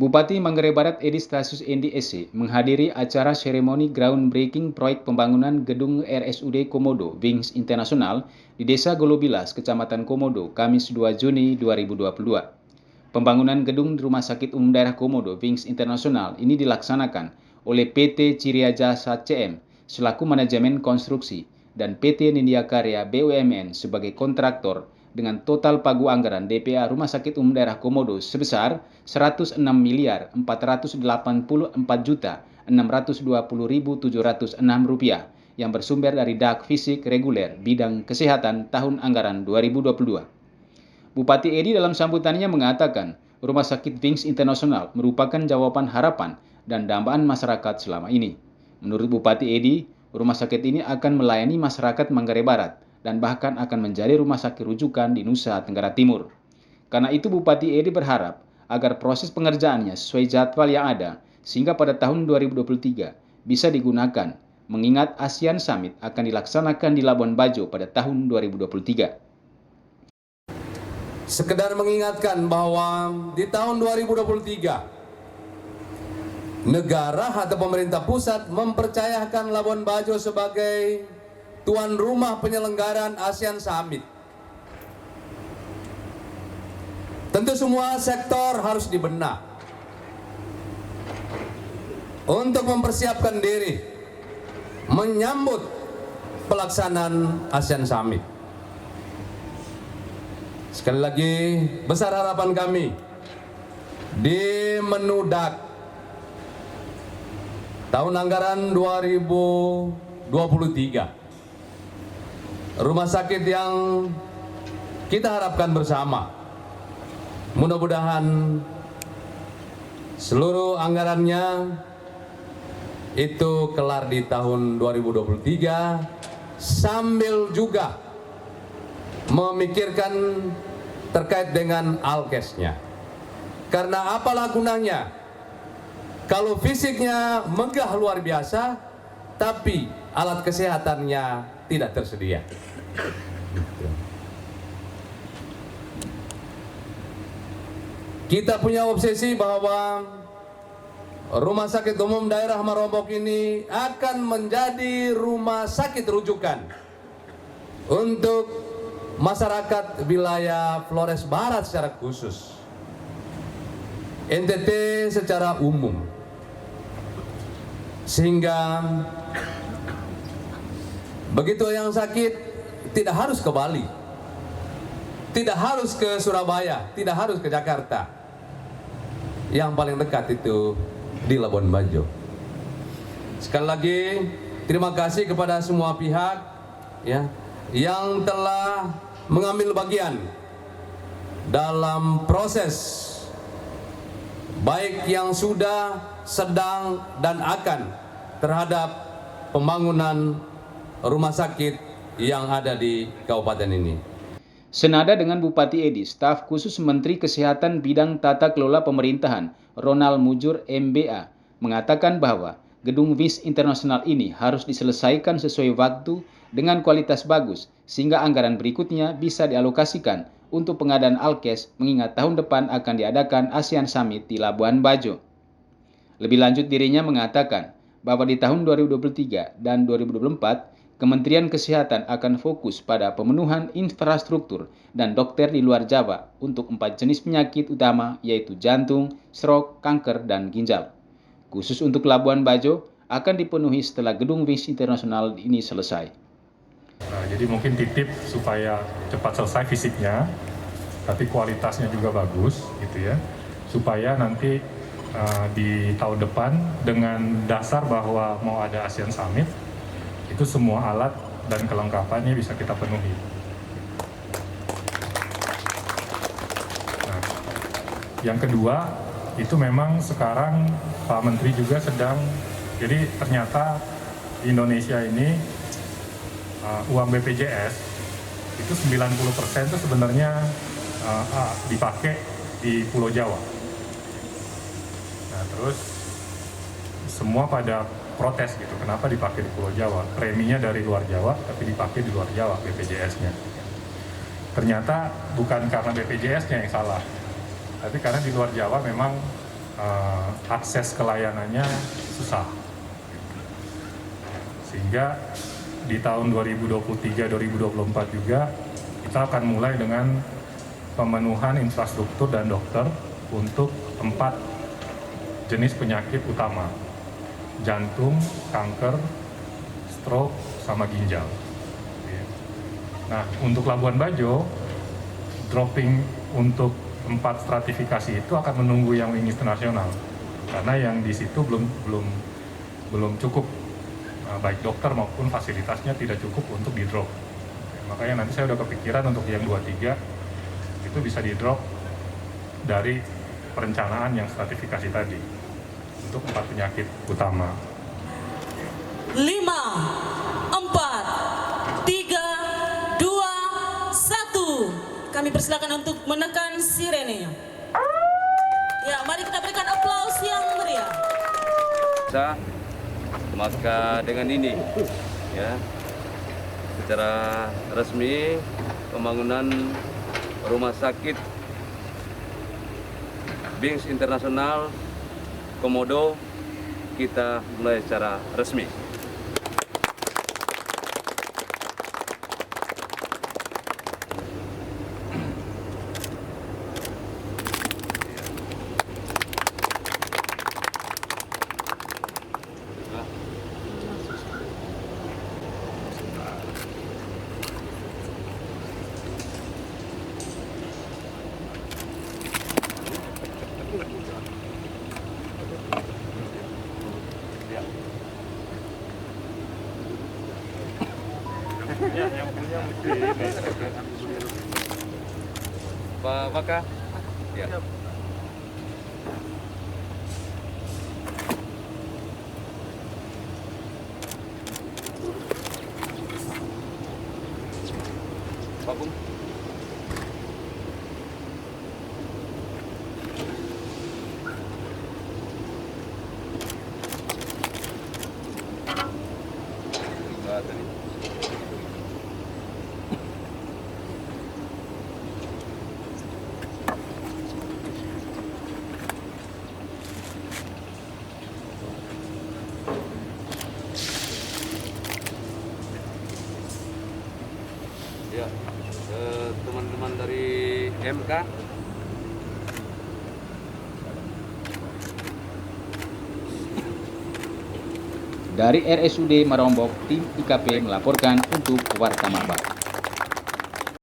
Bupati Manggarai Barat Edi Stasius Endi SC menghadiri acara seremoni groundbreaking proyek pembangunan gedung RSUD Komodo Wings Internasional di Desa Golobilas, Kecamatan Komodo, Kamis 2 Juni 2022. Pembangunan gedung Rumah Sakit Umum Daerah Komodo Wings Internasional ini dilaksanakan oleh PT Ciria Jasa CM selaku manajemen konstruksi dan PT Nindya Karya BUMN sebagai kontraktor dengan total pagu anggaran DPA Rumah Sakit Umum Daerah Komodo sebesar Rp16.484.620.706 yang bersumber dari DAK Fisik Reguler Bidang Kesehatan tahun anggaran 2022. Bupati Edi dalam sambutannya mengatakan, Rumah Sakit Wings Internasional merupakan jawaban harapan dan dambaan masyarakat selama ini. Menurut Bupati Edi, rumah sakit ini akan melayani masyarakat Manggarai Barat dan bahkan akan menjadi rumah sakit rujukan di Nusa Tenggara Timur. Karena itu Bupati Edi berharap agar proses pengerjaannya sesuai jadwal yang ada sehingga pada tahun 2023 bisa digunakan, mengingat ASEAN Summit akan dilaksanakan di Labuan Bajo pada tahun 2023. Sekedar mengingatkan bahwa di tahun 2023 negara atau pemerintah pusat mempercayakan Labuan Bajo sebagai tuan rumah penyelenggaraan ASEAN Summit. Tentu semua sektor harus dibenak untuk mempersiapkan diri menyambut pelaksanaan ASEAN Summit. Sekali lagi, besar harapan kami di menu DAK tahun anggaran 2023. Rumah sakit yang kita harapkan bersama, mudah-mudahan seluruh anggarannya itu kelar di tahun 2023 sambil juga memikirkan terkait dengan alkesnya. Karena apalah gunanya kalau fisiknya megah luar biasa tapi alat kesehatannya tidak tersedia. Kita punya obsesi bahwa Rumah Sakit Umum Daerah Marombok ini akan menjadi rumah sakit rujukan untuk masyarakat wilayah Flores Barat secara khusus, NTT secara umum, sehingga begitu yang sakit tidak harus ke Bali, tidak harus ke Surabaya, tidak harus ke Jakarta. Yang paling dekat itu di Labuan Bajo. Sekali lagi terima kasih kepada semua pihak ya yang telah mengambil bagian dalam proses baik yang sudah, sedang, dan akan terhadap pembangunan rumah sakit yang ada di kabupaten ini. Senada dengan Bupati Edi, staf khusus Menteri Kesehatan Bidang Tata Kelola Pemerintahan, Ronald Mujur MBA, mengatakan bahwa gedung WIS Internasional ini harus diselesaikan sesuai waktu dengan kualitas bagus, sehingga anggaran berikutnya bisa dialokasikan untuk pengadaan alkes, mengingat tahun depan akan diadakan ASEAN Summit di Labuan Bajo. Lebih lanjut dirinya mengatakan bahwa di tahun 2023 dan 2024, Kementerian Kesehatan akan fokus pada pemenuhan infrastruktur dan dokter di luar Jawa untuk 4 jenis penyakit utama yaitu jantung, stroke, kanker, dan ginjal. Khusus untuk Labuan Bajo akan dipenuhi setelah gedung WIS Internasional ini selesai. Jadi mungkin titip supaya cepat selesai fisiknya, tapi kualitasnya juga bagus, gitu ya, supaya nanti di tahun depan dengan dasar bahwa mau ada ASEAN Summit, itu semua alat dan kelengkapannya bisa kita penuhi. Nah, yang kedua, itu memang sekarang Pak Menteri juga sedang, jadi ternyata di Indonesia ini uang BPJS itu 90% itu sebenarnya dipakai di Pulau Jawa. Nah, terus semua pada protes gitu, kenapa dipakai di Pulau Jawa? Preminya dari luar Jawa, tapi dipakai di luar Jawa BPJS-nya. Ternyata bukan karena BPJS-nya yang salah, tapi karena di luar Jawa memang akses ke layanannya susah. Sehingga di tahun 2023-2024 juga kita akan mulai dengan pemenuhan infrastruktur dan dokter untuk 4 jenis penyakit utama: jantung, kanker, stroke, sama ginjal. Nah, untuk Labuan Bajo, dropping untuk 4 stratifikasi itu akan menunggu yang wing internasional, karena yang di situ belum cukup, baik dokter maupun fasilitasnya tidak cukup untuk di drop. Makanya nanti saya udah kepikiran untuk yang 23 itu bisa di drop dari perencanaan yang stratifikasi tadi untuk 4 penyakit utama. 5, 4, 3, 2, 1. Kami persilakan untuk menekan sirene. Ya, mari kita berikan aplaus yang meriah. Maka dengan ini, ya, secara resmi pembangunan rumah sakit Wings Internasional Komodo kita mulai secara resmi. Pak Maka, ya. Pak Bung. Tadi. Ya, teman-teman dari MK. Dari RSUD Marombok, tim IKP melaporkan untuk Warta Marbak.